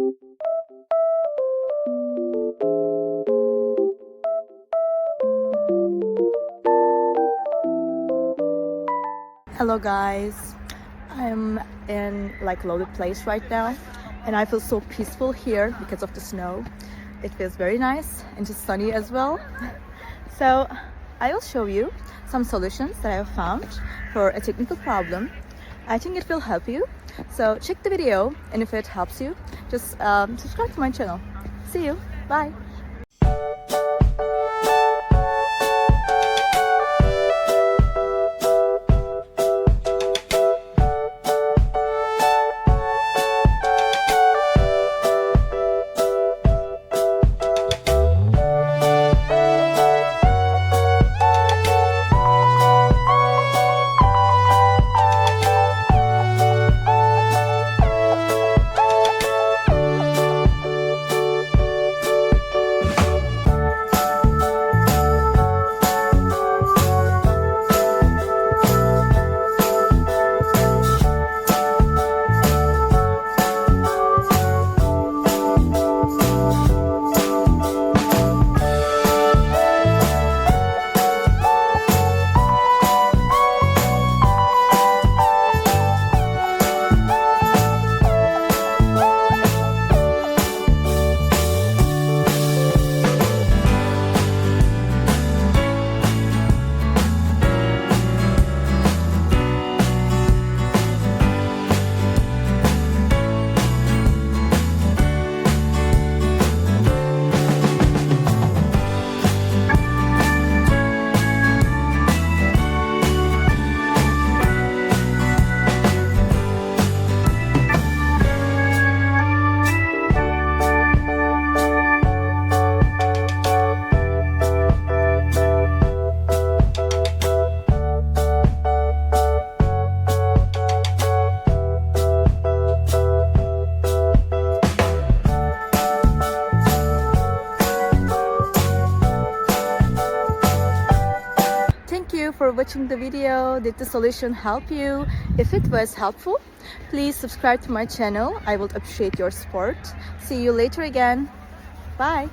Hello guys, I'm in like loaded place right now and I feel so peaceful here because of the snow. It feels very nice and just sunny as well. So I will show you some solutions that I have found for a technical problem. I think it will help you. So check the video, and if it helps you, just subscribe to my channel. See you. Bye. Thank you for watching the video. Did the solution help you? If it was helpful, please subscribe to my channel. I will appreciate your support. See you later again. Bye.